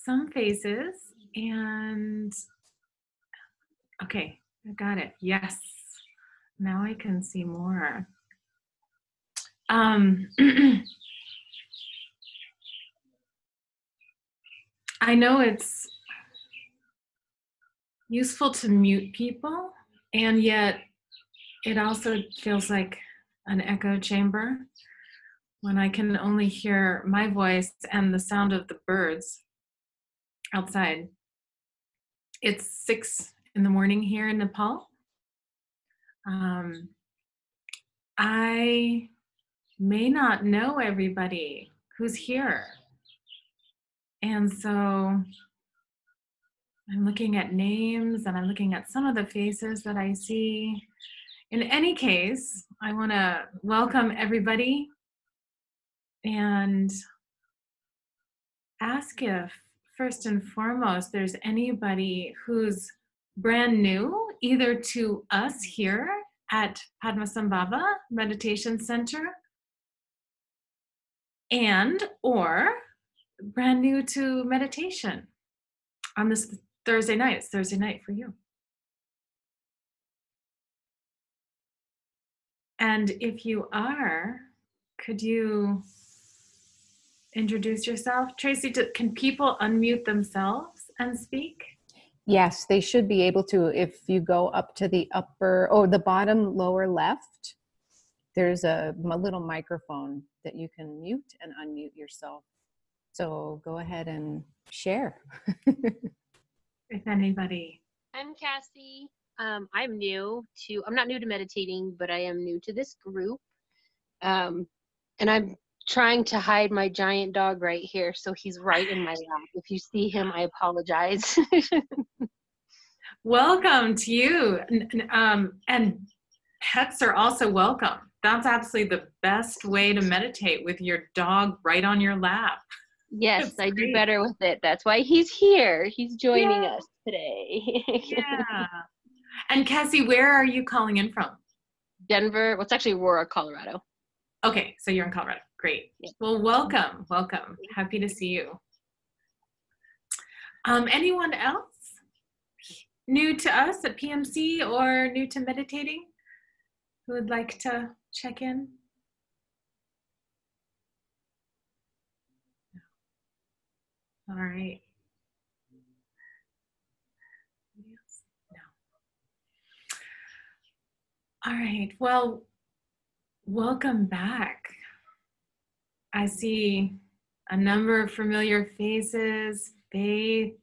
some faces, and okay, I got it. Yes, now I can see more. I know it's useful to mute people, and yet it also feels like an echo chamber when I can only hear my voice and the sound of the birds outside. It's 6 in the morning here in Nepal. I may not know everybody who's here. And so I'm looking at names and I'm looking at some of the faces that I see. In any case, I want to welcome everybody and ask if, first and foremost, there's anybody who's brand new, either to us here at Padmasambhava Meditation Center and or brand new to meditation on this Thursday night. It's Thursday night for you. And if you are, could you introduce yourself? Tracy, can people unmute themselves and speak? Yes, they should be able to. If you go up to the the bottom lower left, there's a little microphone that you can mute and unmute yourself. So go ahead and share. If anybody. I'm Cassie. I'm not new to meditating, but I am new to this group. And I'm trying to hide my giant dog right here, so he's right in my lap. If you see him, I apologize. Welcome to you. And pets are also welcome. That's absolutely the best way to meditate, with your dog right on your lap. Yes, I do better with it. That's why he's here. He's joining us today. Yeah. And Cassie, where are you calling in from? Denver. Well, it's actually Aurora, Colorado. Okay, so you're in Colorado. Great. Yeah. Well, welcome. Happy to see you. Anyone else new to us at PMC or new to meditating who would like to check in? All right. No. All right. Well, welcome back. I see a number of familiar faces. Faith,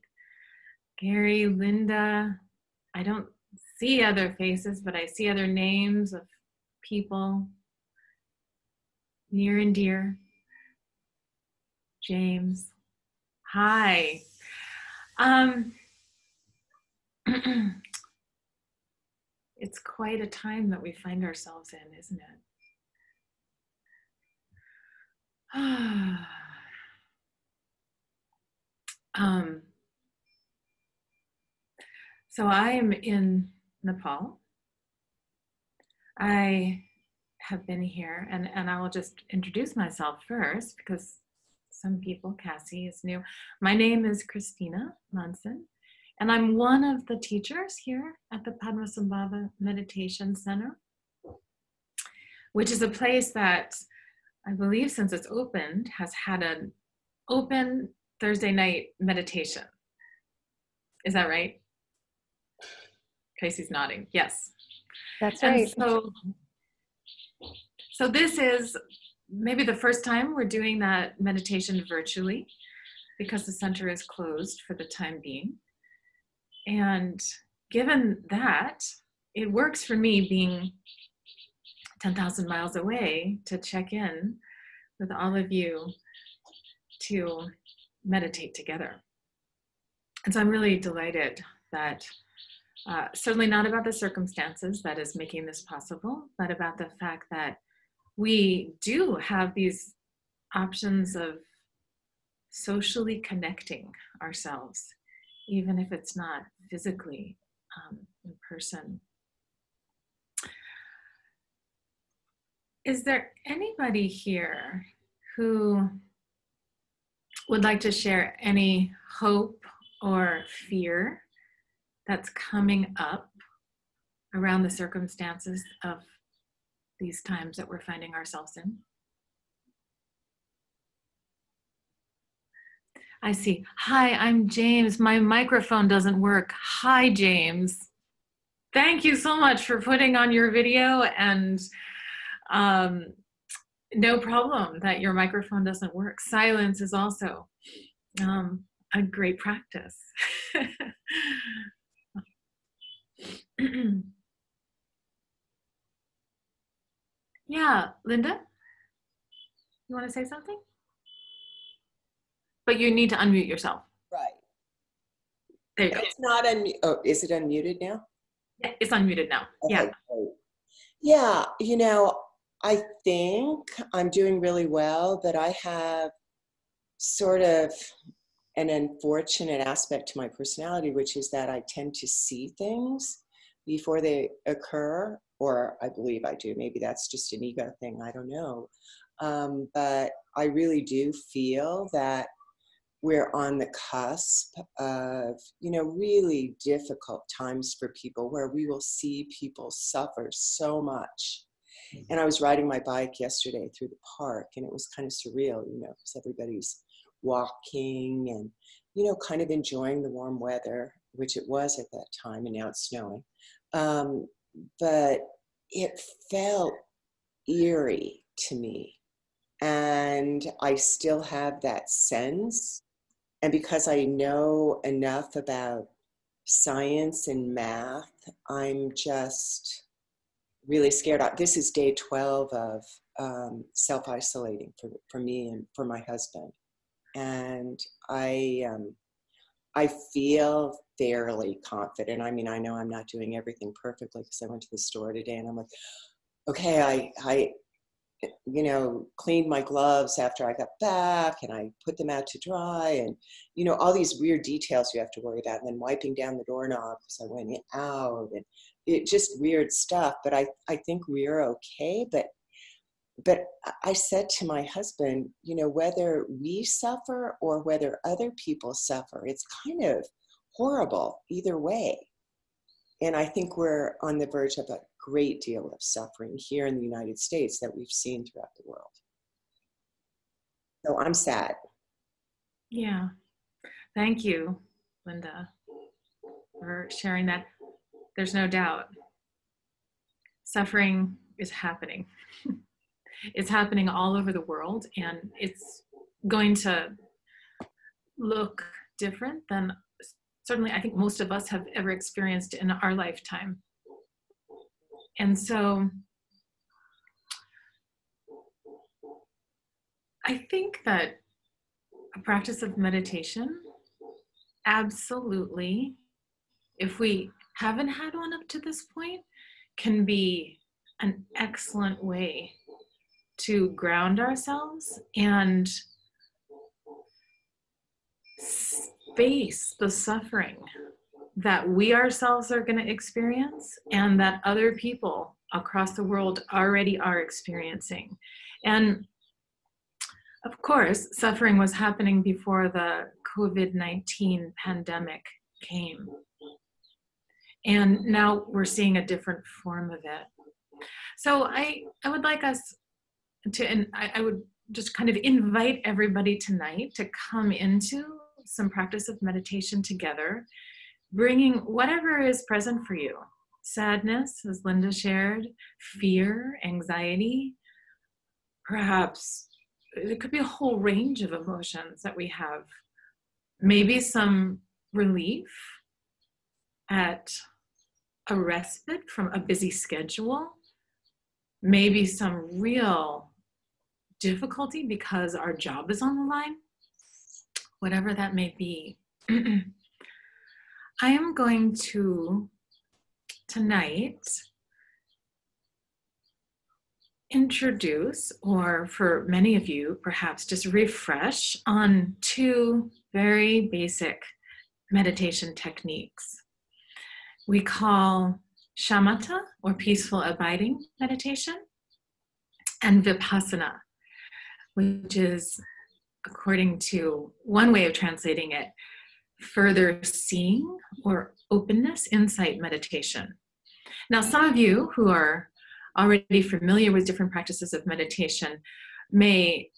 Gary, Linda. I don't see other faces, but I see other names of people near and dear. James. Hi. It's quite a time that we find ourselves in, isn't it? So I am in Nepal. I have been here, and I will just introduce myself first, because some people, Cassie is new. My name is Christina Monson, and I'm one of the teachers here at the Padmasambhava Meditation Center, which is a place that I believe, since it's opened, has had an open Thursday night meditation. Is that right? Tracy's nodding. Yes. That's right. So this is maybe the first time we're doing that meditation virtually, because the center is closed for the time being. And given that, it works for me, being 10,000 miles away, to check in with all of you to meditate together. And so I'm really delighted that certainly not about the circumstances that is making this possible, but about the fact that we do have these options of socially connecting ourselves, even if it's not physically in person. Is there anybody here who would like to share any hope or fear that's coming up around the circumstances of these times that we're finding ourselves in. I see. Hi, I'm James. My microphone doesn't work. Hi, James. Thank you so much for putting on your video, and no problem that your microphone doesn't work. Silence is also a great practice. Yeah, Linda, you want to say something? But you need to unmute yourself. Right. There you go. It's not unmuted. Oh, is it unmuted now? Yeah, it's unmuted now. Okay, Yeah. great. Yeah, you know, I think I'm doing really well, but I have sort of an unfortunate aspect to my personality, which is that I tend to see things before they occur, or I believe I do. Maybe that's just an ego thing. I don't know. But I really do feel that we're on the cusp of, you know, really difficult times for people where we will see people suffer so much. And I was riding my bike yesterday through the park, and it was kind of surreal, you know, because everybody's walking and, you know, kind of enjoying the warm weather, which it was at that time, and now it's snowing. But it felt eerie to me. And I still have that sense. And because I know enough about science and math, I'm just really scared. This is day 12 of self-isolating for me and for my husband. And I feel fairly confident. I mean, I know I'm not doing everything perfectly because I went to the store today and I'm like, okay, I you know, cleaned my gloves after I got back and I put them out to dry, and, you know, all these weird details you have to worry about, and then wiping down the doorknob because I went out, and it just weird stuff. But I think we're okay. But I said to my husband, you know, whether we suffer or whether other people suffer, it's kind of horrible either way. And I think we're on the verge of a great deal of suffering here in the United States that we've seen throughout the world. So I'm sad. Yeah. Thank you, Linda, for sharing that. There's no doubt. Suffering is happening. It's happening all over the world, and it's going to look different than certainly I think most of us have ever experienced in our lifetime. And so I think that a practice of meditation, absolutely, if we haven't had one up to this point, can be an excellent way to ground ourselves and face the suffering that we ourselves are going to experience and that other people across the world already are experiencing. And of course, suffering was happening before the COVID-19 pandemic came. And now we're seeing a different form of it. So I would like us to, and I would just kind of invite everybody tonight to come into some practice of meditation together, bringing whatever is present for you. Sadness, as Linda shared, fear, anxiety, perhaps it could be a whole range of emotions that we have. Maybe some relief at a respite from a busy schedule. Maybe some real difficulty because our job is on the line. Whatever that may be. I am going to tonight introduce, or for many of you, perhaps just refresh on two very basic meditation techniques. We call shamatha, or peaceful abiding meditation, and vipashyana, which is according to one way of translating it, further seeing or openness, insight meditation. Now, some of you who are already familiar with different practices of meditation may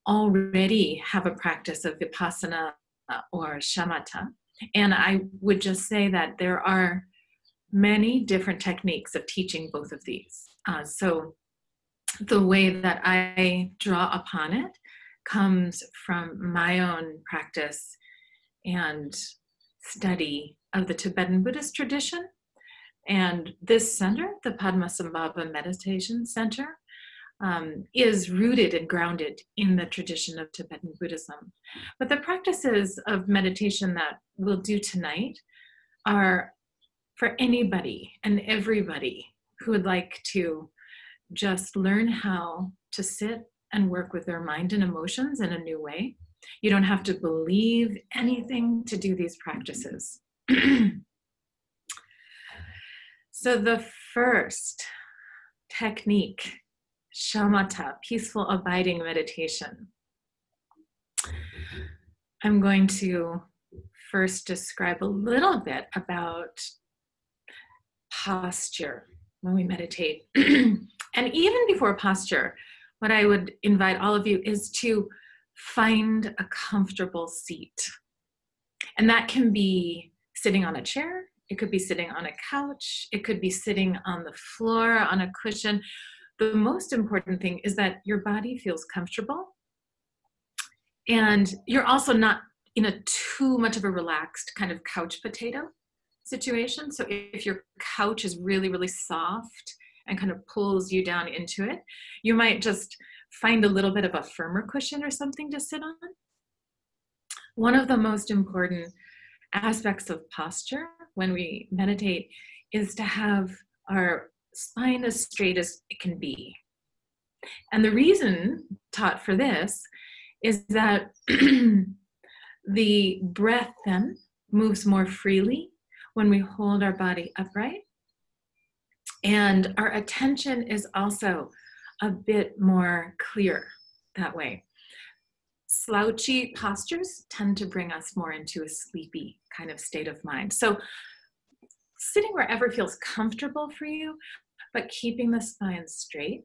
already have a practice of vipashyana or shamatha. And I would just say that there are many different techniques of teaching both of these. So the way that I draw upon it comes from my own practice and study of the Tibetan Buddhist tradition. And this center, the Padmasambhava Meditation Center, is rooted and grounded in the tradition of Tibetan Buddhism. But the practices of meditation that we'll do tonight are for anybody and everybody who would like to just learn how to sit and work with their mind and emotions in a new way. You don't have to believe anything to do these practices. So the first technique, shamatha, peaceful abiding meditation. I'm going to first describe a little bit about posture when we meditate. And even before posture, what I would invite all of you is to find a comfortable seat. And that can be sitting on a chair, it could be sitting on a couch, it could be sitting on the floor, on a cushion. The most important thing is that your body feels comfortable and you're also not in a too much of a relaxed kind of couch potato situation. So if your couch is really, really soft and kind of pulls you down into it, you might just find a little bit of a firmer cushion or something to sit on. One of the most important aspects of posture when we meditate is to have our spine as straight as it can be. And the reason taught for this is that the breath then moves more freely when we hold our body upright. And our attention is also a bit more clear that way. Slouchy postures tend to bring us more into a sleepy kind of state of mind. So sitting wherever feels comfortable for you, but keeping the spine straight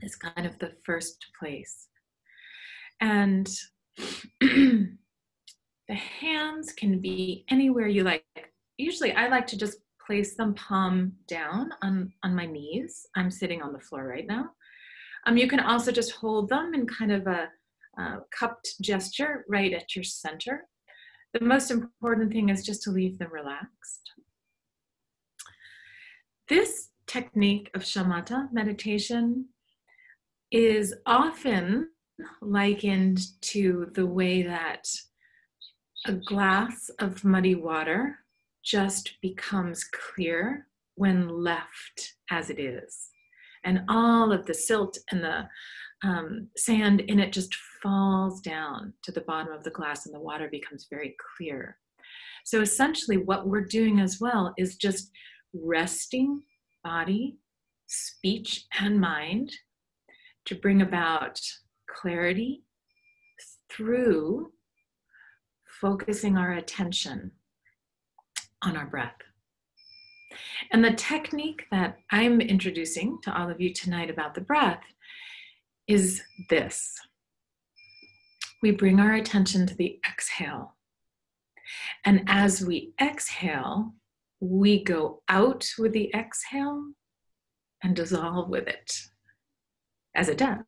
is kind of the first place. And the hands can be anywhere you like. Usually I like to just place them palm down on my knees. I'm sitting on the floor right now. You can also just hold them in kind of a cupped gesture right at your center. The most important thing is just to leave them relaxed. This technique of shamatha meditation is often likened to the way that a glass of muddy water just becomes clear when left as it is. And all of the silt and the sand in it just falls down to the bottom of the glass and the water becomes very clear. So essentially what we're doing as well is just resting body, speech, and mind to bring about clarity through focusing our attention on our breath. And the technique that I'm introducing to all of you tonight about the breath is this. We bring our attention to the exhale. And as we exhale, we go out with the exhale and dissolve with it as it does.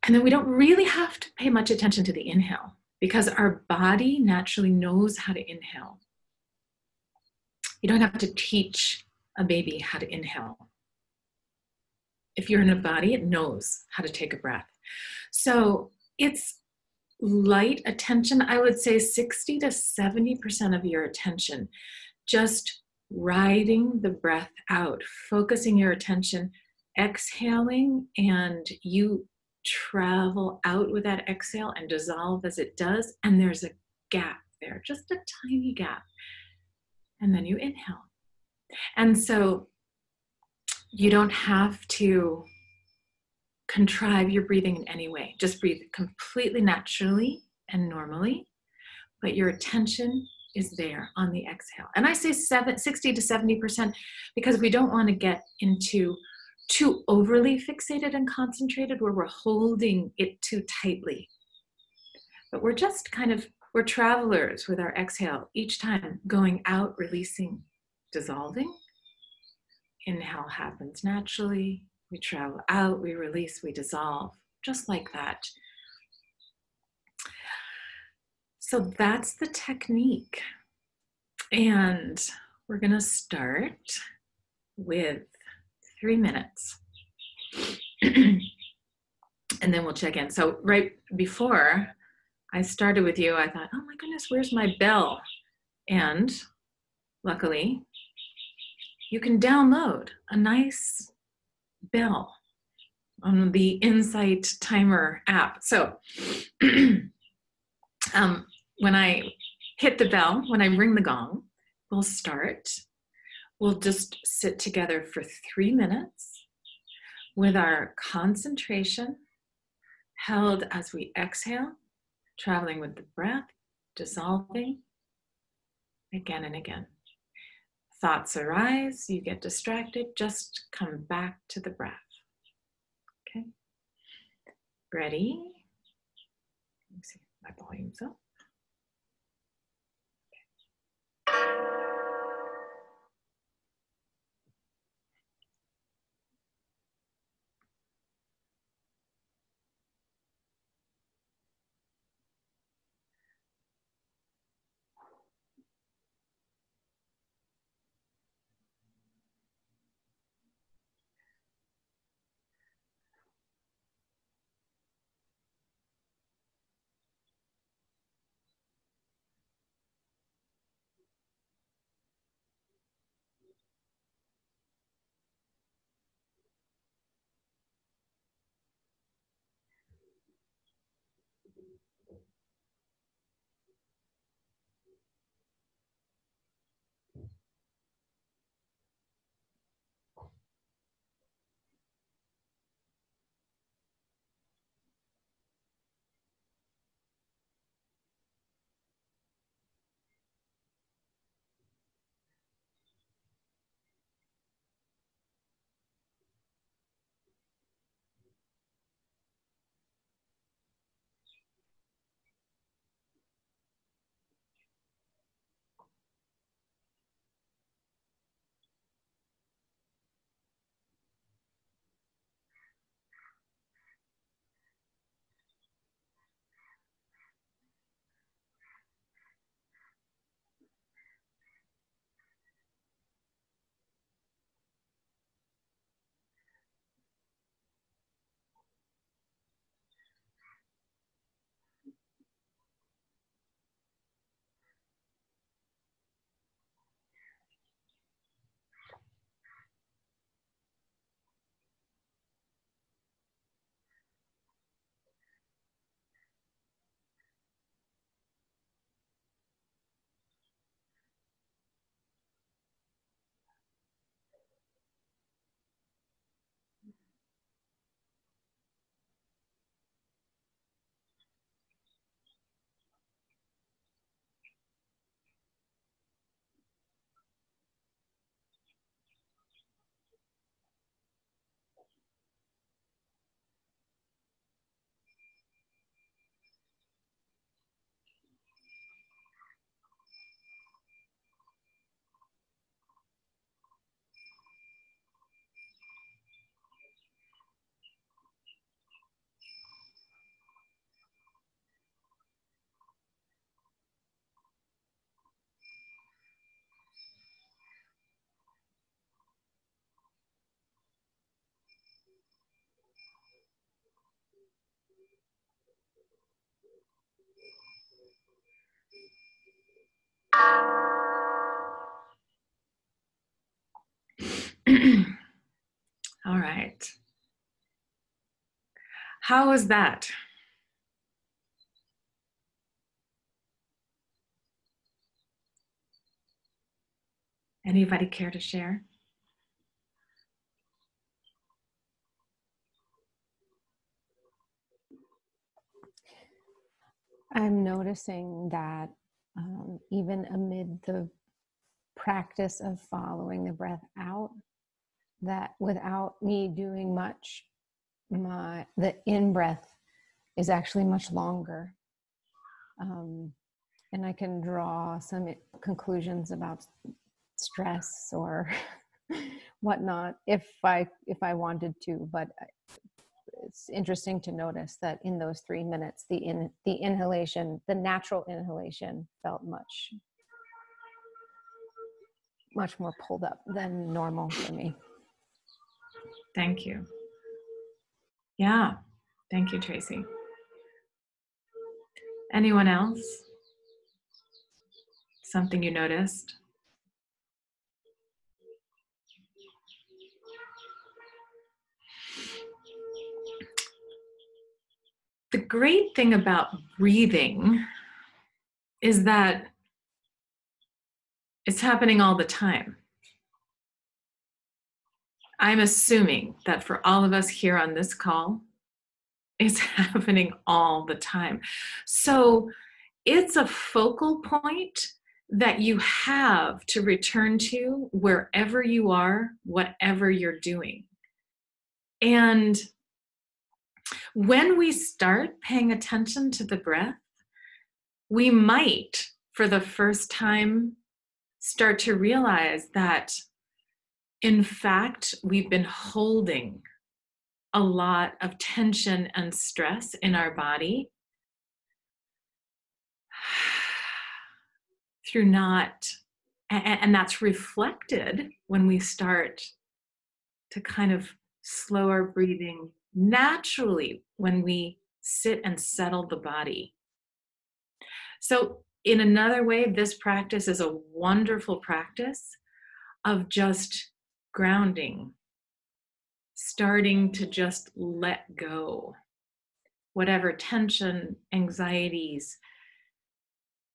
And then we don't really have to pay much attention to the inhale because our body naturally knows how to inhale. You don't have to teach a baby how to inhale. If you're in a body, it knows how to take a breath. So it's light attention. I would say 60 to 70% of your attention, just riding the breath out, focusing your attention, exhaling, and you travel out with that exhale and dissolve as it does. And there's a gap there, just a tiny gap. And then you inhale. And so you don't have to contrive your breathing in any way. Just breathe completely naturally and normally, but your attention is there on the exhale. And I say 60 to 70% because we don't want to get into too overly fixated and concentrated where we're holding it too tightly. But we're just we're travelers with our exhale each time, going out, releasing, dissolving. Inhale happens naturally. We travel out, we release, we dissolve, just like that. So that's the technique. And we're going to start with 3 minutes. And then we'll check in. So right before I started with you, I thought, oh my goodness, where's my bell? And luckily, you can download a nice bell on the Insight Timer app. So when I hit the bell, when I ring the gong, we'll start. We'll just sit together for 3 minutes with our concentration held as we exhale, traveling with the breath, dissolving again and again. Thoughts arise, you get distracted, just come back to the breath. Okay, ready? Let me see, my volume's up. All right. How was that? Anybody care to share? I'm noticing that even amid the practice of following the breath out, that without me doing much, the in-breath is actually much longer. And I can draw some conclusions about stress or whatnot if I wanted to, but it's interesting to notice that in those 3 minutes, the inhalation, the natural inhalation, felt much more pulled up than normal for me. Thank you. Yeah. Thank you, Tracy. Anyone else? Something you noticed? The great thing about breathing is that it's happening all the time. I'm assuming that for all of us here on this call, it's happening all the time. So it's a focal point that you have to return to wherever you are, whatever you're doing. And when we start paying attention to the breath, we might, for the first time, start to realize that, in fact, we've been holding a lot of tension and stress in our body through not, and that's reflected when we start to kind of slow our breathing naturally when we sit and settle the body. So in another way, this practice is a wonderful practice of just grounding, starting to just let go whatever tension, anxieties,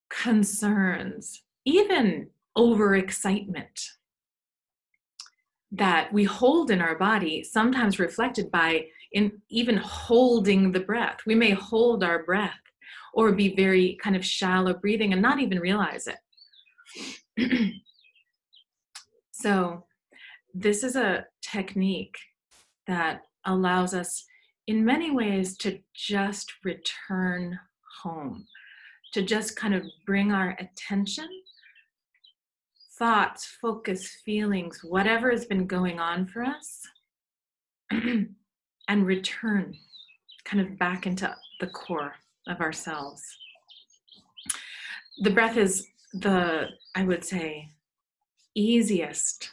concerns, even overexcitement that we hold in our body, sometimes reflected by even holding the breath. We may hold our breath or be very kind of shallow breathing and not even realize it. So this is a technique that allows us in many ways to just return home, to just kind of bring our attention, thoughts, focus, feelings, whatever has been going on for us, and return kind of back into the core of ourselves. The breath is the, I would say, easiest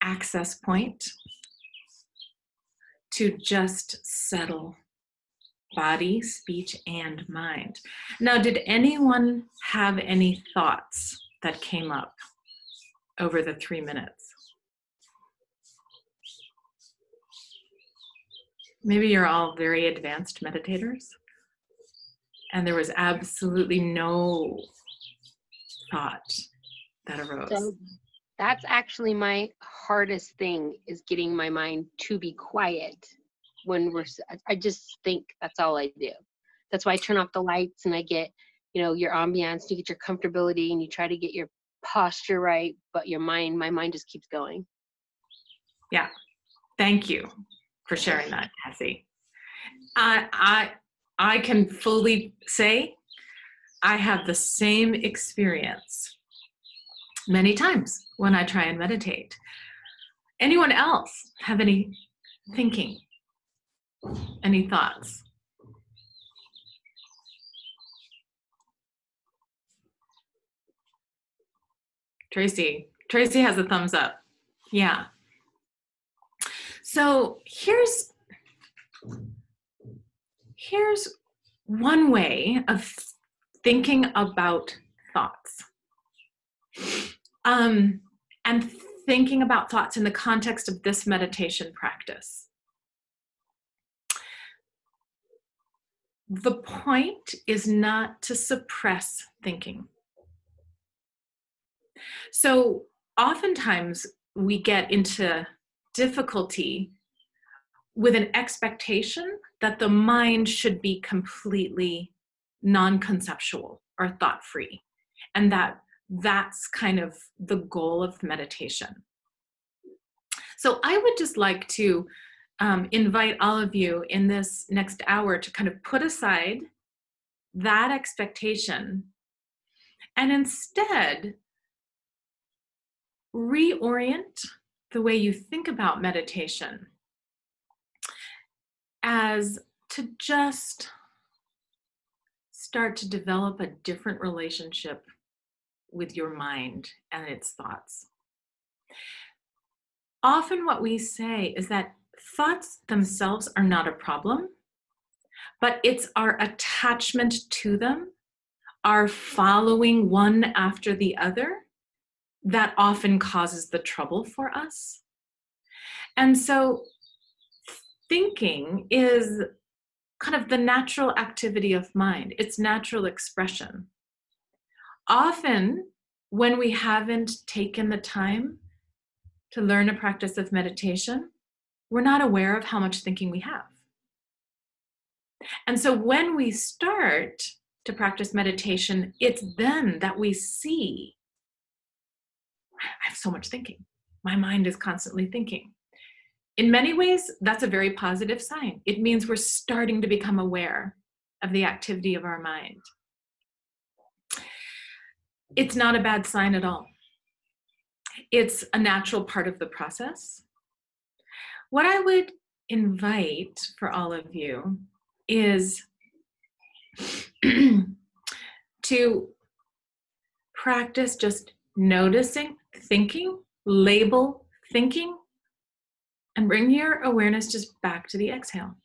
access point to just settle body, speech, and mind. Now, did anyone have any thoughts that came up over the 3 minutes? Maybe you're all very advanced meditators and there was absolutely no thought that arose. So that's actually my hardest thing, is getting my mind to be quiet when I just think that's all I do. That's why I turn off the lights and I get, your ambiance, you get your comfortability and you try to get your posture right, but my mind just keeps going. Yeah. Thank you for sharing that, Cassie. I can fully say I have the same experience many times when I try and meditate. Anyone else have any thinking? Any thoughts? Tracy has a thumbs up. Yeah. So here's one way of thinking about thoughts. And thinking about thoughts in the context of this meditation practice. The point is not to suppress thinking. So oftentimes we get into difficulty with an expectation that the mind should be completely non-conceptual or thought-free. And that's kind of the goal of meditation. So I would just like to invite all of you in this next hour to kind of put aside that expectation and instead reorient the way you think about meditation as to just start to develop a different relationship with your mind and its thoughts. Often what we say is that thoughts themselves are not a problem, but it's our attachment to them, our following one after the other, that often causes the trouble for us. And so thinking is kind of the natural activity of mind. It's natural expression. Often when we haven't taken the time to learn a practice of meditation, we're not aware of how much thinking we have. And so when we start to practice meditation, it's then that we see, I have so much thinking. My mind is constantly thinking. In many ways, that's a very positive sign. It means we're starting to become aware of the activity of our mind. It's not a bad sign at all. It's a natural part of the process. What I would invite for all of you is to practice just noticing, thinking, label thinking, and bring your awareness just back to the exhale.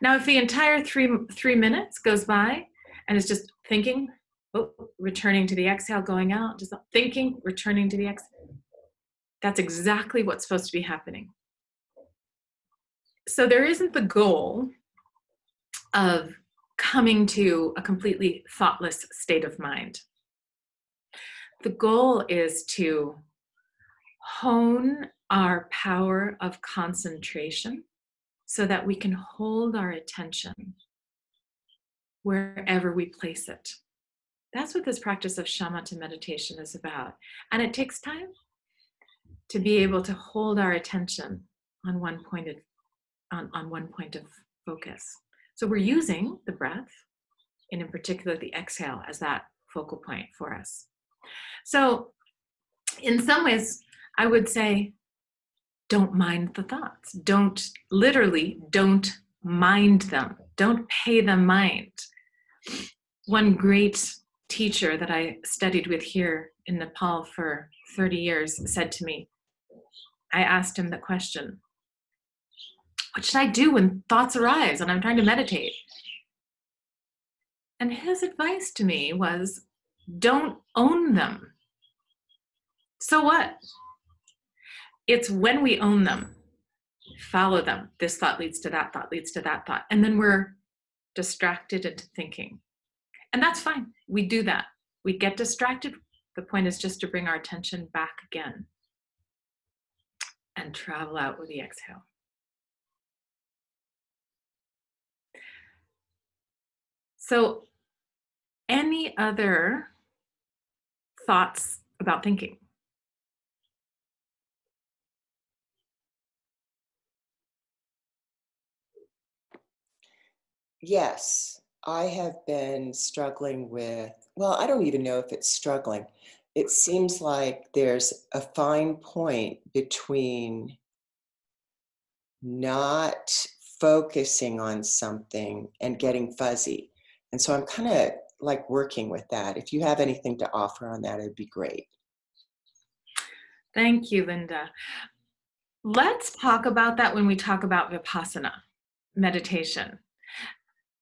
Now, if the entire three minutes goes by and it's just thinking, returning to the exhale, going out, just thinking, returning to the exhale, that's exactly what's supposed to be happening. So there isn't the goal of coming to a completely thoughtless state of mind. The goal is to hone our power of concentration so that we can hold our attention wherever we place it. That's what this practice of shamatha meditation is about. And it takes time to be able to hold our attention on one point of focus. So we're using the breath, and in particular the exhale, as that focal point for us. So in some ways, I would say, don't mind the thoughts. Don't mind them. Don't pay them mind. One great teacher that I studied with here in Nepal for 30 years said to me, I asked him the question, what should I do when thoughts arise and I'm trying to meditate? And his advice to me was, don't own them. So what? It's when we own them, follow them. This thought leads to that thought, leads to that thought. And then we're distracted into thinking. And that's fine. We do that. We get distracted. The point is just to bring our attention back again and travel out with the exhale. So, any other thoughts about thinking? Yes, I have been struggling with, well, I don't even know if it's struggling. It seems like there's a fine point between not focusing on something and getting fuzzy. And so I'm kind of like working with that. If you have anything to offer on that, it'd be great. Thank you, Linda. Let's talk about that when we talk about vipassana meditation.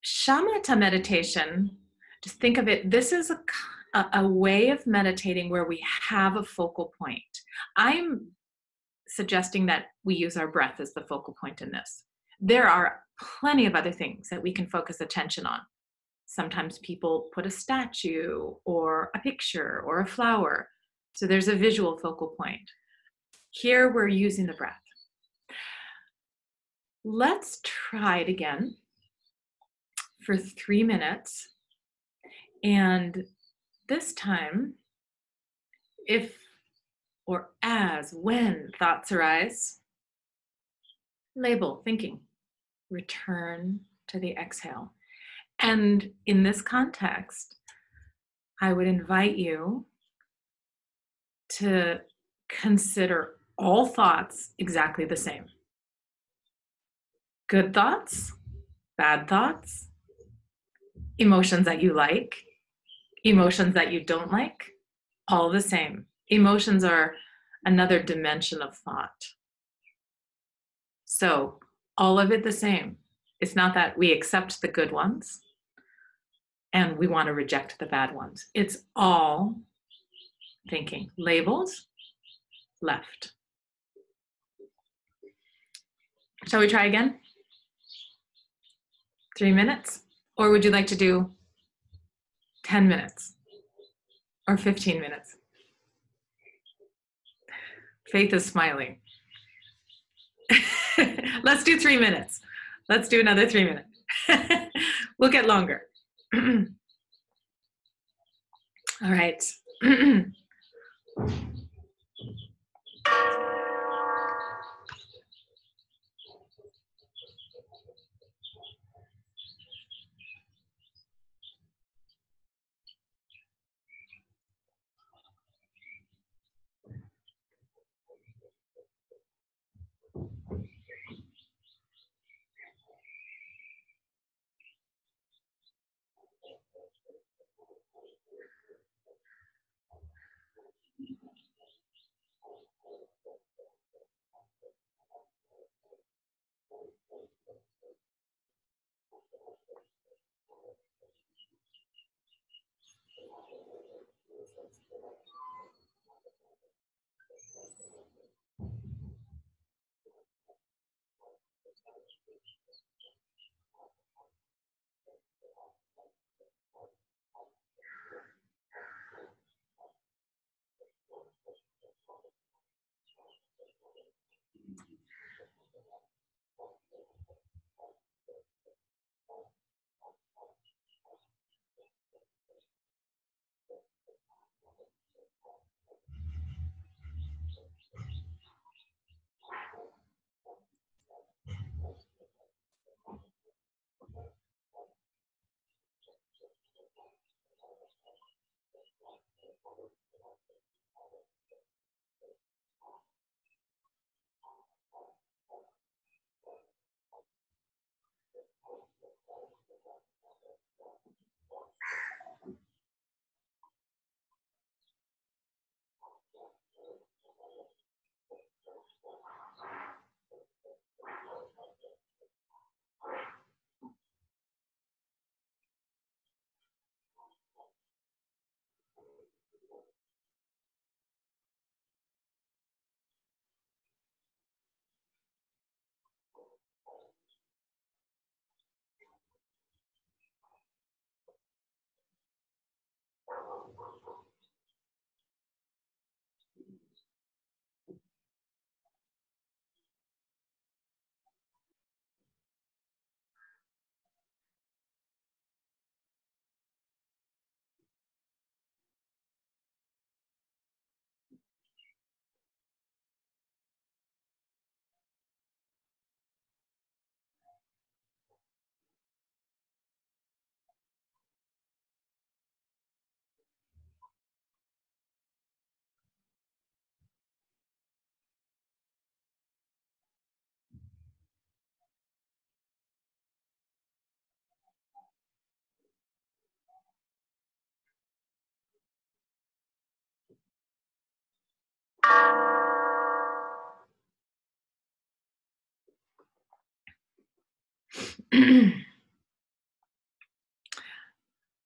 Shamatha meditation, just think of it, this is a way of meditating where we have a focal point. I'm suggesting that we use our breath as the focal point in this. There are plenty of other things that we can focus attention on. Sometimes people put a statue or a picture or a flower. So there's a visual focal point. Here we're using the breath. Let's try it again for 3 minutes And this time, if or as when thoughts arise, label thinking, return to the exhale. And in this context, I would invite you to consider all thoughts exactly the same. Good thoughts, bad thoughts, emotions that you like, emotions that you don't like, all the same. Emotions are another dimension of thought. So all of it the same. It's not that we accept the good ones and we want to reject the bad ones. It's all thinking. Labeled, left. Shall we try again? 3 minutes? Or would you like to do 10 minutes or 15 minutes? Faith is smiling. Let's do 3 minutes. Let's do another 3 minutes. We'll get longer. All right.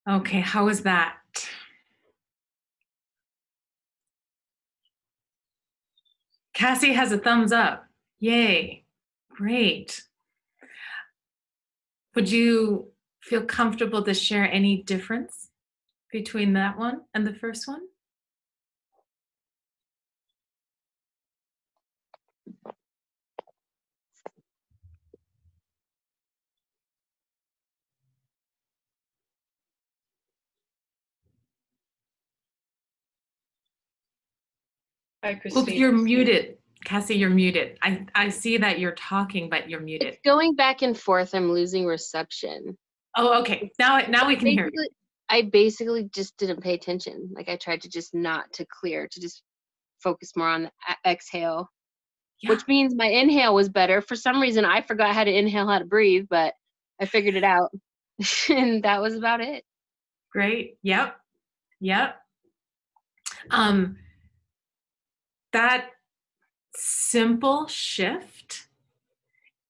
Okay, how was that? Cassie has a thumbs up. Yay. Great. Would you feel comfortable to share any difference between that one and the first one? Hi, Oops, Christina. you're muted. Cassie, you're muted. I see that you're talking, but you're muted. It's going back and forth. I'm losing reception. Oh, okay. Now we can hear you. I basically just didn't pay attention. Like I tried to just not to clear, to just focus more on the exhale, Yeah. which means my inhale was better. For some reason, I forgot how to inhale, how to breathe, but I figured it out. And that was about it. Great. Yep. That simple shift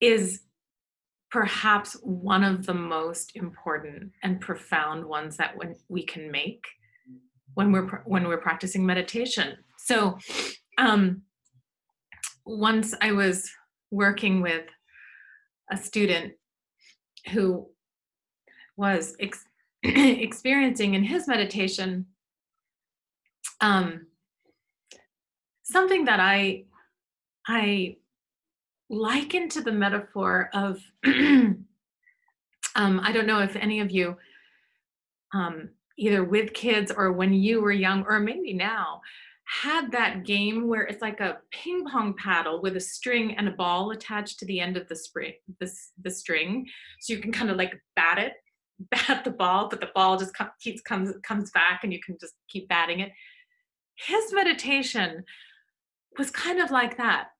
is perhaps one of the most important and profound ones that we can make when we're practicing meditation. So once I was working with a student who was experiencing in his meditation something that I liken to the metaphor of I don't know if any of you either with kids or when you were young or maybe now had that game where it's like a ping pong paddle with a string and a ball attached to the end of the string, so you can kind of like bat the ball, but the ball just comes back and you can just keep batting it. His meditation was kind of like that.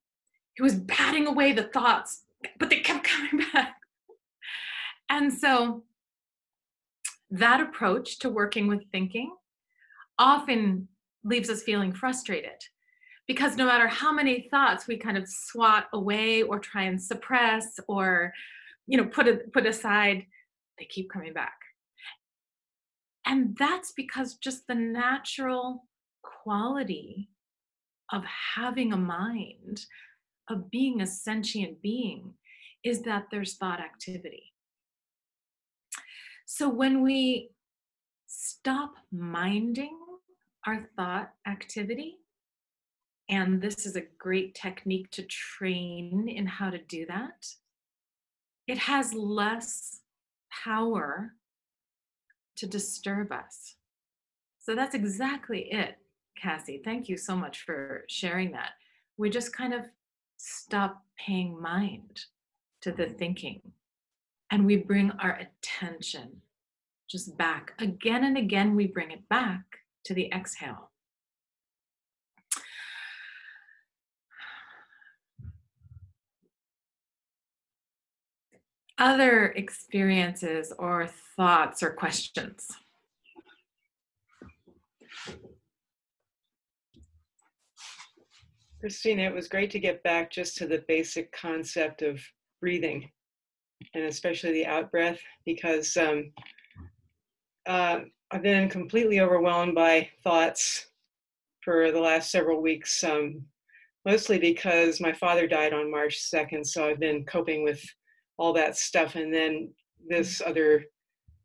He was batting away the thoughts, but they kept coming back. And so that approach to working with thinking often leaves us feeling frustrated, because no matter how many thoughts we kind of swat away or try and suppress or put aside, they keep coming back. And that's because just the natural quality of having a mind, of being a sentient being, is that there's thought activity. So when we stop minding our thought activity, and this is a great technique to train in how to do that, it has less power to disturb us. So that's exactly it, Cassie. Thank you so much for sharing that. We just kind of stop paying mind to the thinking, and we bring our attention just back. Again and again, we bring it back to the exhale. Other experiences or thoughts or questions? Christina, it was great to get back just to the basic concept of breathing, and especially the out breath, because I've been completely overwhelmed by thoughts for the last several weeks, mostly because my father died on March 2nd, so I've been coping with all that stuff, and then this other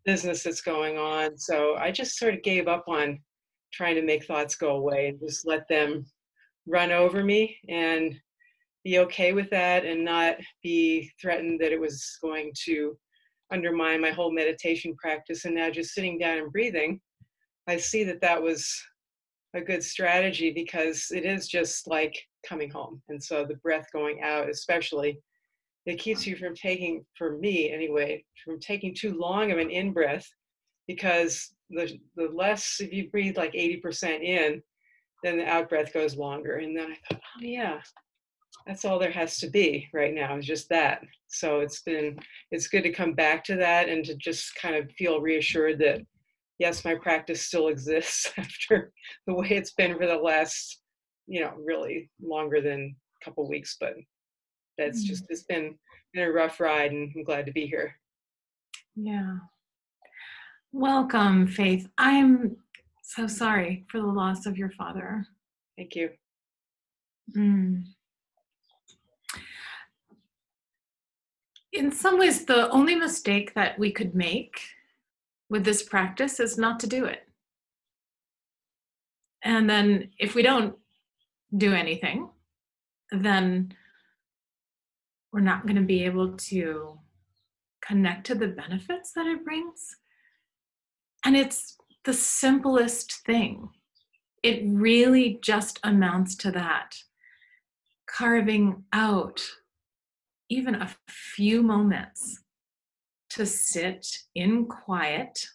business that's going on. So I just sort of gave up on trying to make thoughts go away and just let them run over me and be okay with that and not be threatened that it was going to undermine my whole meditation practice. And now just sitting down and breathing, I see that that was a good strategy, because it is just like coming home. And so the breath going out, especially, it keeps you from taking, for me anyway, from taking too long of an in-breath, because the less, if you breathe like 80% in, then the out-breath goes longer. And then I thought, oh yeah, that's all there has to be right now, is just that. So it's good to come back to that and to just kind of feel reassured that, yes, my practice still exists after the way it's been for the last, really longer than a couple weeks, but that's just, it's been a rough ride, and I'm glad to be here. Yeah. Welcome, Faith. I'm so sorry for the loss of your father. Thank you. In some ways, the only mistake that we could make with this practice is not to do it. And then if we don't do anything, then we're not going to be able to connect to the benefits that it brings. And it's the simplest thing. It really just amounts to that. Carving out even a few moments to sit in quiet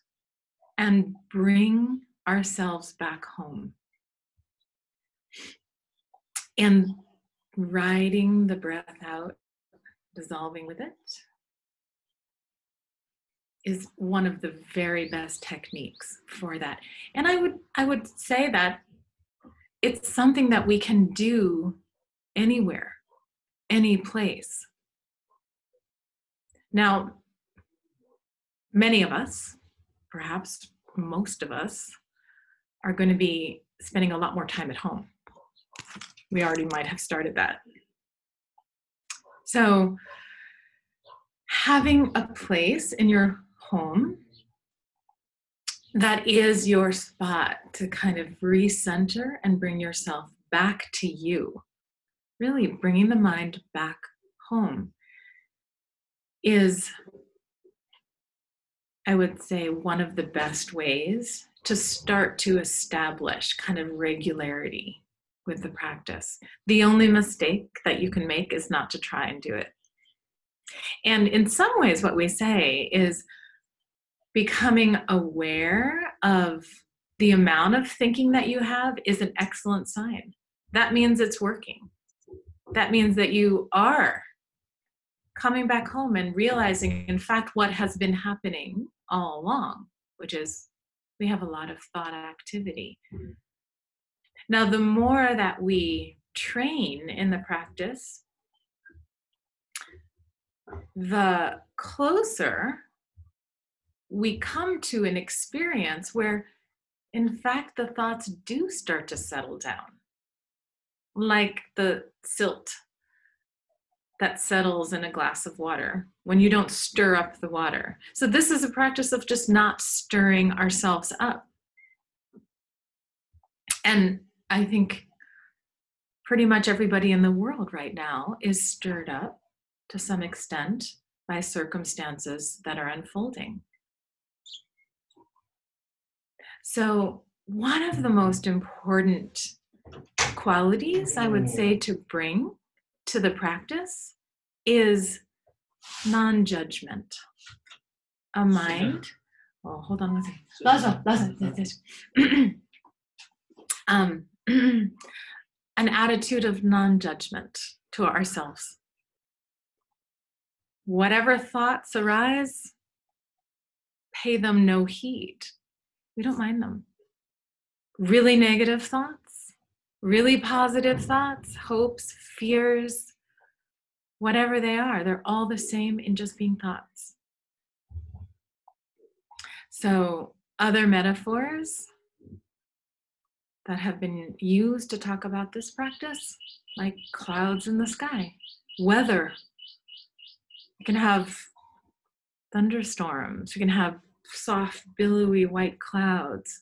and bring ourselves back home. And riding the breath out, dissolving with it, is one of the very best techniques for that. And I would say that it's something that we can do anywhere, any place. Now, many of us, perhaps most of us, are going to be spending a lot more time at home. We already might have started that. So having a place in your home that is your spot to kind of recenter and bring yourself back to you, really bringing the mind back home, is, I would say, one of the best ways to start to establish kind of regularity with the practice. The only mistake that you can make is not to try and do it. And in some ways, what we say is becoming aware of the amount of thinking that you have is an excellent sign. That means it's working. That means that you are coming back home and realizing, in fact, what has been happening all along, which is we have a lot of thought activity. Now, the more that we train in the practice, the closer we come to an experience where, in fact, the thoughts do start to settle down, like the silt that settles in a glass of water when you don't stir up the water. So this is a practice of just not stirring ourselves up. And I think pretty much everybody in the world right now is stirred up to some extent by circumstances that are unfolding. So one of the most important qualities I would say to bring to the practice is non-judgment. A mind, oh, hold on one second. An attitude of non-judgment to ourselves. Whatever thoughts arise, pay them no heed. We don't mind them. Really negative thoughts, really positive thoughts, hopes, fears, whatever they are, they're all the same in just being thoughts. So other metaphors that have been used to talk about this practice, like clouds in the sky, weather. You can have thunderstorms, you can have soft, billowy white clouds.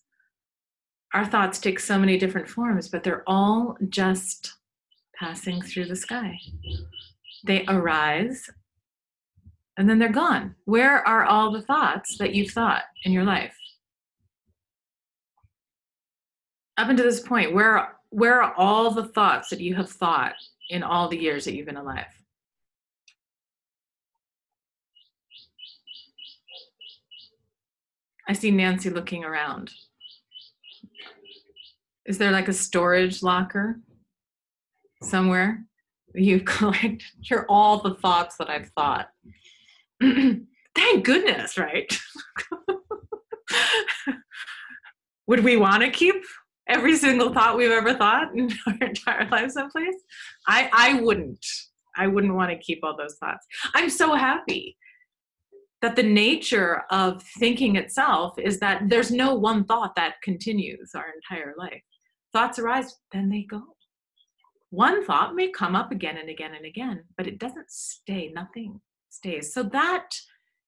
Our thoughts take so many different forms, but they're all just passing through the sky. They arise and then they're gone. Where are all the thoughts that you've thought in your life? Up until this point, where are all the thoughts that you have thought in all the years that you've been alive? I see Nancy looking around. Is there like a storage locker somewhere? You collect all the thoughts that I've thought. Thank goodness, right? Would we want to keep every single thought we've ever thought in our entire life someplace? I wouldn't. I wouldn't want to keep all those thoughts. I'm so happy that the nature of thinking itself is that there's no one thought that continues our entire life. Thoughts arise, then they go. One thought may come up again and again and again, but it doesn't stay. Nothing stays. So that,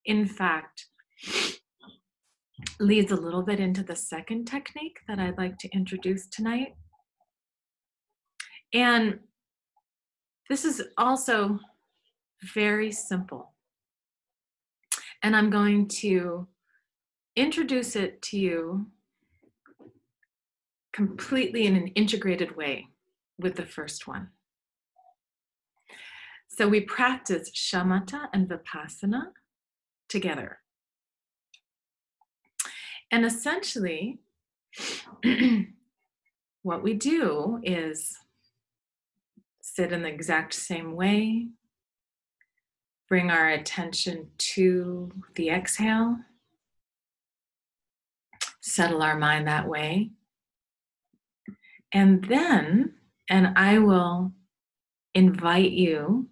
in fact, leads a little bit into the second technique that I'd like to introduce tonight. And this is also very simple. And I'm going to introduce it to you completely in an integrated way with the first one. So we practice shamatha and vipassana together. And essentially, what we do is sit in the exact same way, bring our attention to the exhale, settle our mind that way. And then, and I will invite you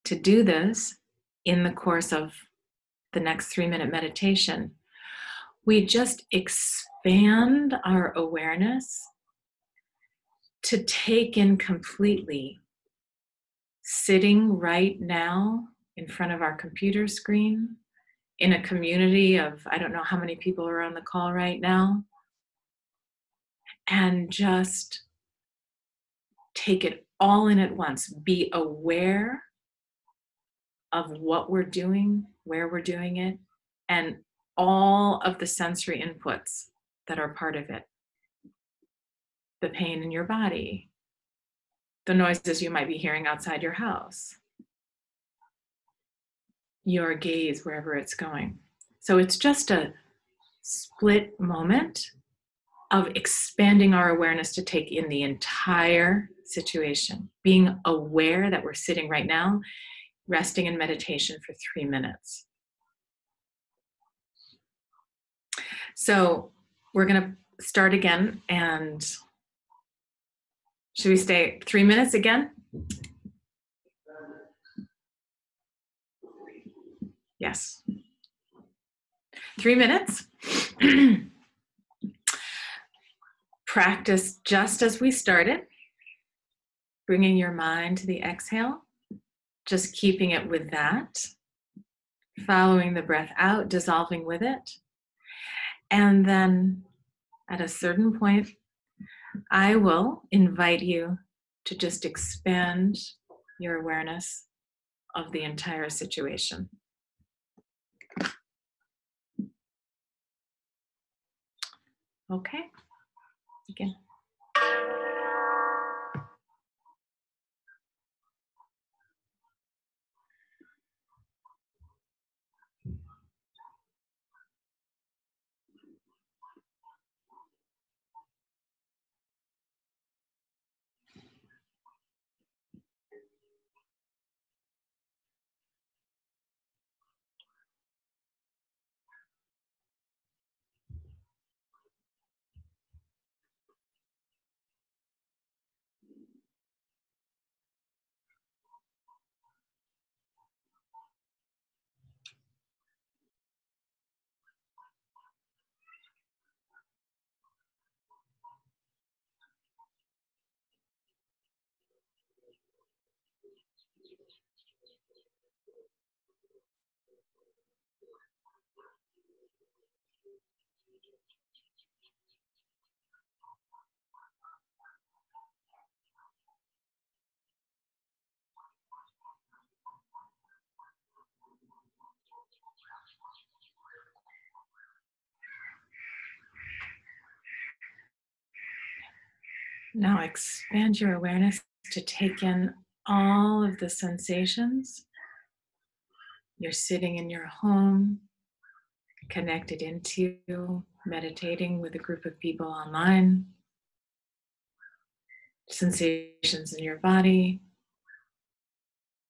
to do this in the course of the next 3-minute meditation. We just expand our awareness to take in completely, sitting right now in front of our computer screen in a community of, I don't know how many people are on the call right now, and just take it all in at once. Be aware of what we're doing, where we're doing it, and all of the sensory inputs that are part of it. The pain in your body, the noises you might be hearing outside your house, your gaze wherever it's going. So it's just a split moment of expanding our awareness to take in the entire situation, being aware that we're sitting right now, resting in meditation for 3 minutes. So we're going to start again, and should we stay 3 minutes again? Yes. 3 minutes. Practice just as we started, bringing your mind to the exhale, just keeping it with that, following the breath out, dissolving with it. And then at a certain point, I will invite you to just expand your awareness of the entire situation. Okay, again. Now expand your awareness to take in all of the sensations. You're sitting in your home, connected into, meditating with a group of people online. Sensations in your body,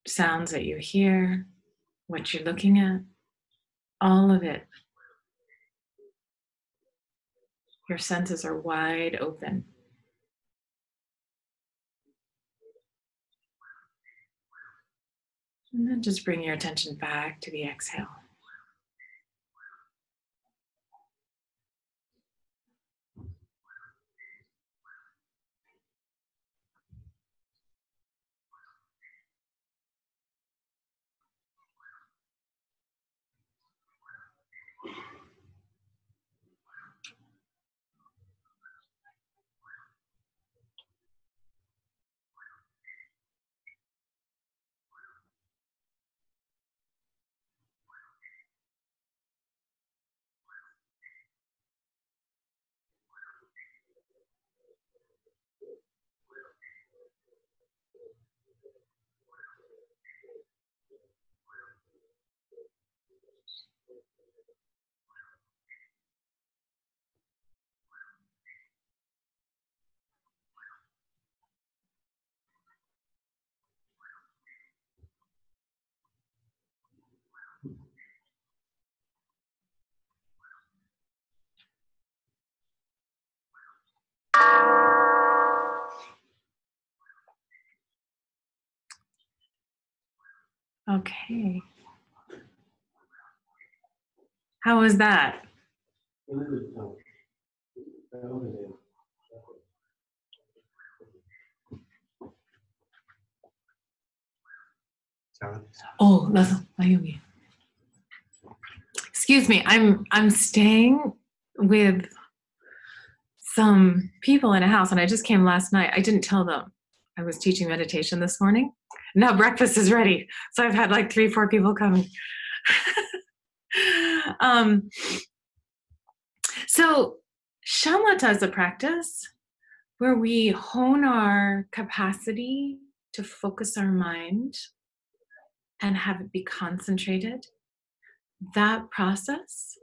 sounds that you hear, what you're looking at, all of it. Your senses are wide open. And then just bring your attention back to the exhale. Okay. How was that? Oh, excuse me. I'm staying with some people in a house, and I just came last night. I didn't tell them I was teaching meditation this morning. Now breakfast is ready, so I've had like 3-4 people coming. So shamatha is a practice where we hone our capacity to focus our mind and have it be concentrated. That process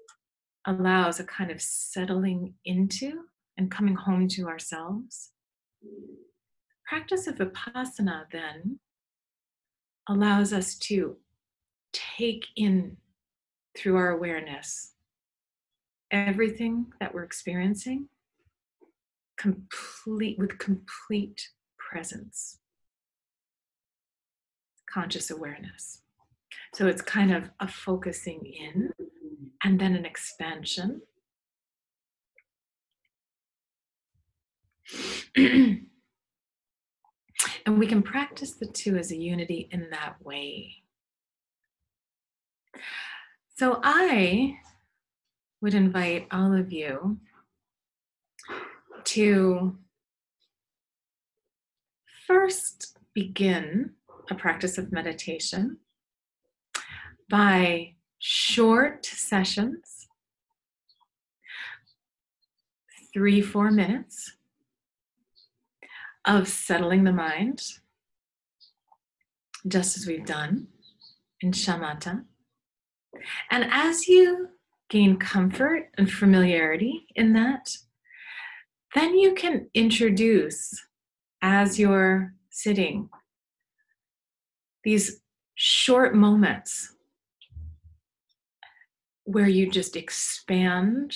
allows a kind of settling into and coming home to ourselves. Practice of vipassana then allows us to take in through our awareness everything that we're experiencing with complete presence, conscious awareness. So it's kind of a focusing in and then an expansion. And we can practice the two as a unity in that way. So I would invite all of you to first begin a practice of meditation by short sessions, 3-4 minutes of settling the mind, just as we've done in shamatha. And as you gain comfort and familiarity in that, then you can introduce, as you're sitting, these short moments where you just expand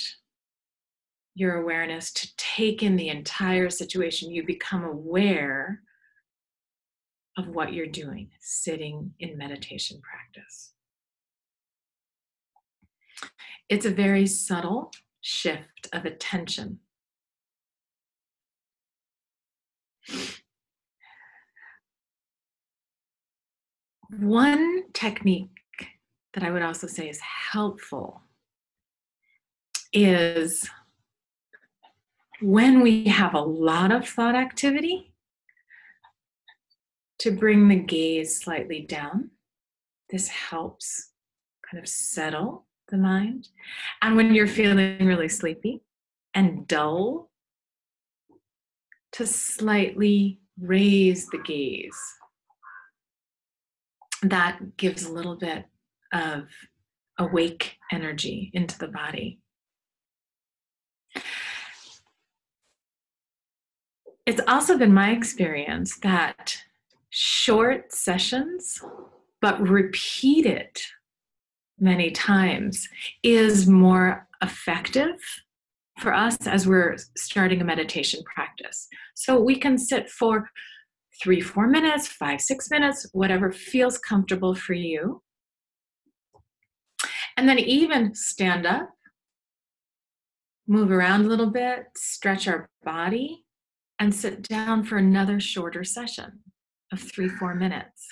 your awareness to take in the entire situation. You become aware of what you're doing, sitting in meditation practice. It's a very subtle shift of attention. One technique that I would also say is helpful is when we have a lot of thought activity, to bring the gaze slightly down. This helps kind of settle the mind. And when you're feeling really sleepy and dull, to slightly raise the gaze. That gives a little bit of awake energy into the body. It's also been my experience that short sessions, but repeated many times, is more effective for us as we're starting a meditation practice. So we can sit for 3-4 minutes, 5-6 minutes, whatever feels comfortable for you. And then even stand up, move around a little bit, stretch our body, and sit down for another shorter session of 3-4 minutes.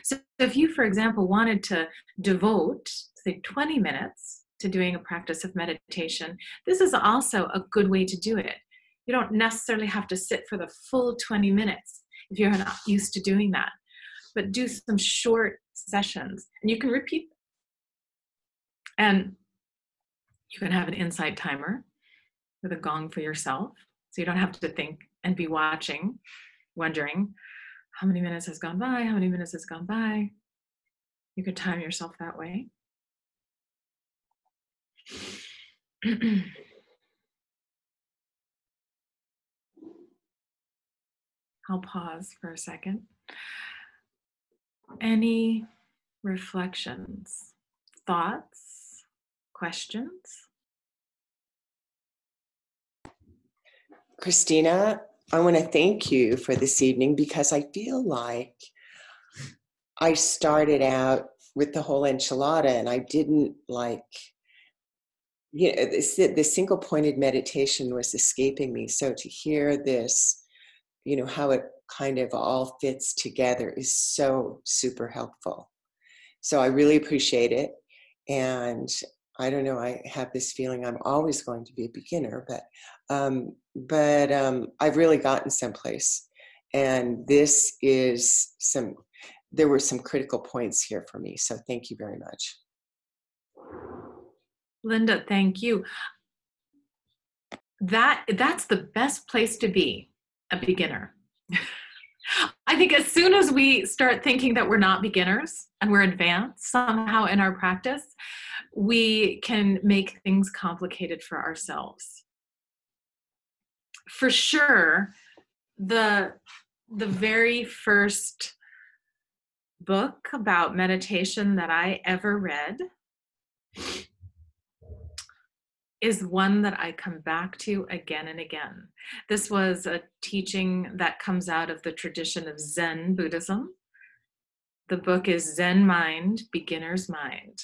So if you, for example, wanted to devote, say, 20 minutes to doing a practice of meditation, this is also a good way to do it. You don't necessarily have to sit for the full 20 minutes if you're not used to doing that, but do some short sessions, and you can repeat. And you can have an inside timer with a gong for yourself, so you don't have to think and be watching, wondering how many minutes has gone by, how many minutes has gone by. You could time yourself that way. I'll pause for a second. Any reflections, thoughts, questions? Christina, I want to thank you for this evening, because I feel like I started out with the whole enchilada, and I didn't like, the single pointed meditation was escaping me. So to hear this, how it kind of all fits together is so super helpful. So I really appreciate it. And I don't know, I have this feeling I'm always going to be a beginner, but I've really gotten someplace. And there were some critical points here for me. So thank you very much. Linda, thank you. That's the best place to be, a beginner. I think as soon as we start thinking that we're not beginners and we're advanced somehow in our practice, we can make things complicated for ourselves. For sure, the very first book about meditation that I ever read is one that I come back to again and again. This was a teaching that comes out of the tradition of Zen Buddhism. The book is Zen Mind, Beginner's Mind.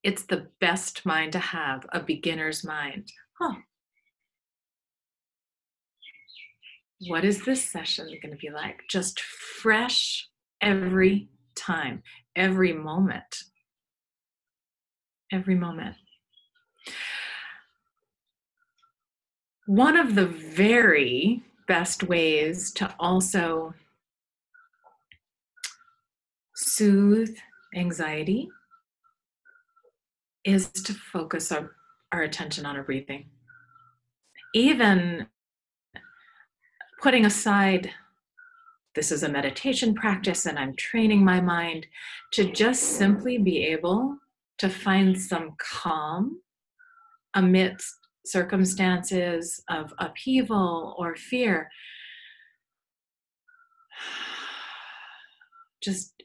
It's the best mind to have, a beginner's mind. Huh. What is this session going to be like? Just fresh every time, every moment. Every moment. One of the very best ways to also soothe anxiety is to focus our attention on our breathing. Even putting aside, this is a meditation practice and I'm training my mind to just simply be able to find some calm amidst circumstances of upheaval or fear. Just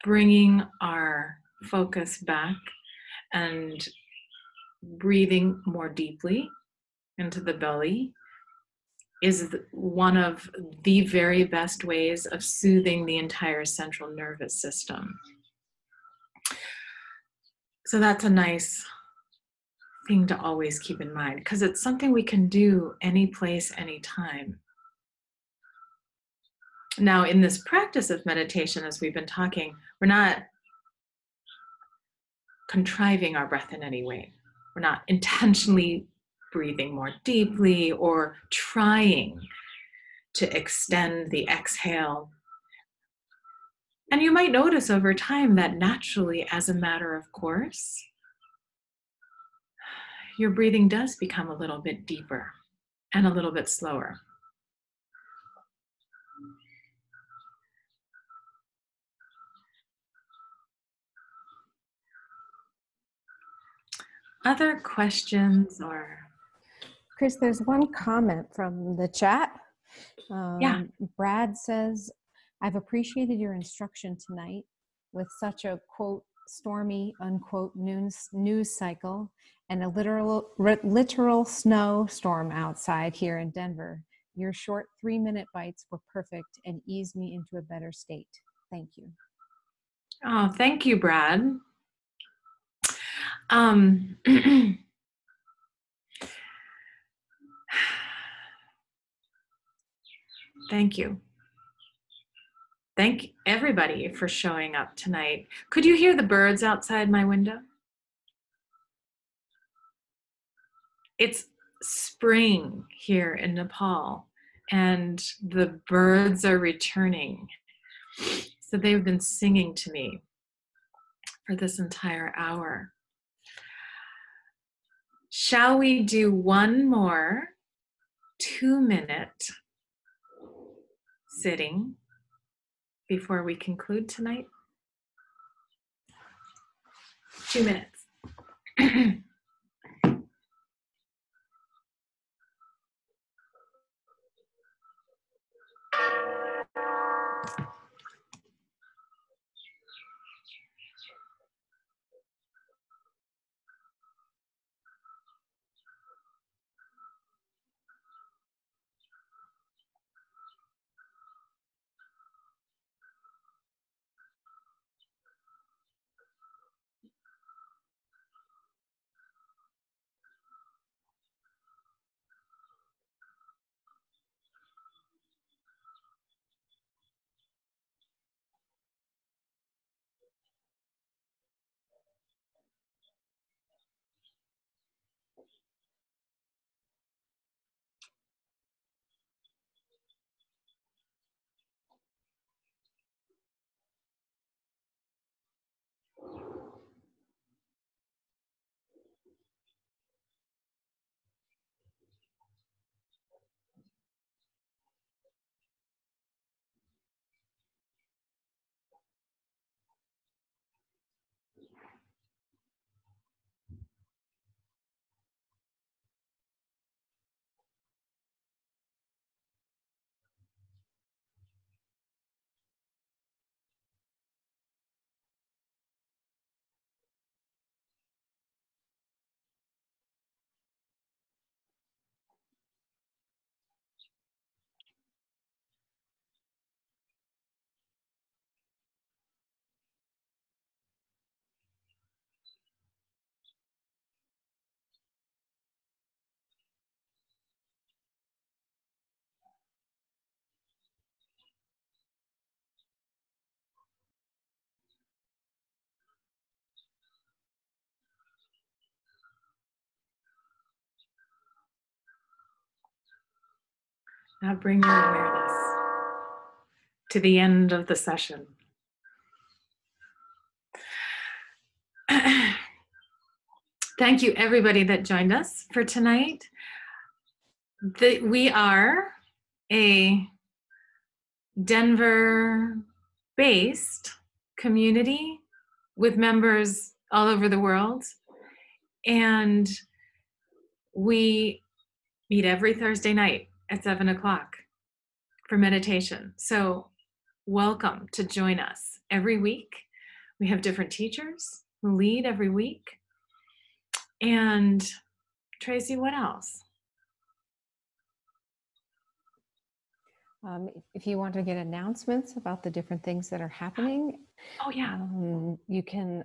bringing our focus back and breathing more deeply into the belly is one of the very best ways of soothing the entire central nervous system. So that's a nice thing to always keep in mind, because it's something we can do any place, anytime. Now, in this practice of meditation, as we've been talking, we're not contriving our breath in any way. We're not intentionally breathing more deeply or trying to extend the exhale. And you might notice over time that naturally, as a matter of course, your breathing does become a little bit deeper and a little bit slower. Other questions or? Chris, there's one comment from the chat. Yeah. Brad says, I've appreciated your instruction tonight with such a, quote, stormy, unquote, news cycle and a literal snowstorm outside here in Denver. Your short 3-minute bites were perfect and eased me into a better state. Thank you. Oh, thank you, Brad. Thank you. Thank everybody for showing up tonight. Could you hear the birds outside my window? It's spring here in Nepal, and the birds are returning. So they've been singing to me for this entire hour. Shall we do one more 2-minute sitting before we conclude tonight? 2 minutes. Now bring your awareness to the end of the session. Thank you, everybody that joined us for tonight. We are a Denver-based community with members all over the world, and we meet every Thursday night at 7 o'clock for meditation. So welcome to join us every week. We have different teachers who lead every week. And Tracy, what else? If you want to get announcements about the different things that are happening, Oh, yeah. you can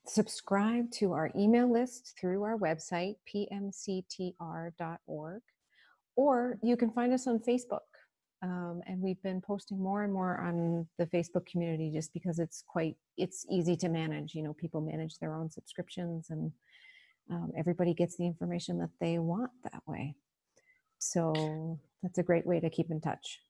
subscribe to our email list through our website, pmctr.org, or you can find us on Facebook. And we've been posting more and more on the Facebook community just because it's easy to manage. You know, people manage their own subscriptions, and everybody gets the information that they want that way. So that's a great way to keep in touch.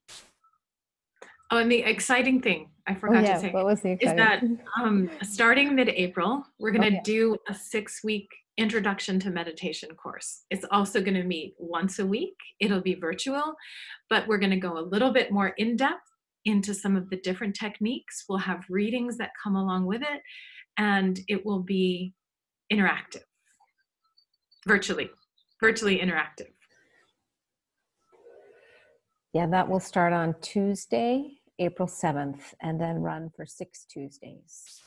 Oh, and the exciting thing I forgot to say what was the is exciting? that starting mid-April, we're going to Oh, do a 6-week introduction to meditation course. It's also going to meet once a week. It'll be virtual, but we're going to go a little bit more in depth into some of the different techniques. We'll have readings that come along with it, and it will be interactive, virtually interactive. Yeah, that will start on Tuesday, April 7th, and then run for 6 Tuesdays.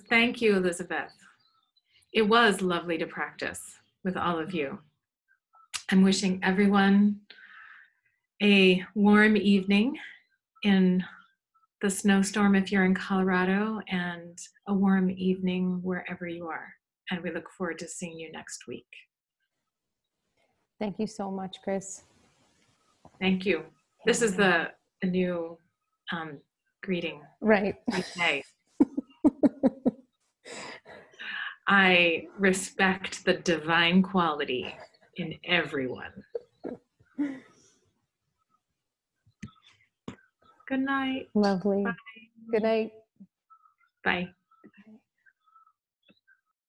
Thank you, Elizabeth. It was lovely to practice with all of you. I'm wishing everyone a warm evening in the snowstorm if you're in Colorado, and a warm evening wherever you are. And we look forward to seeing you next week. Thank you so much, Chris. Thank you. This is the new greeting. Right. Okay. I respect the divine quality in everyone. Good night. Lovely. Bye. Good night. Bye.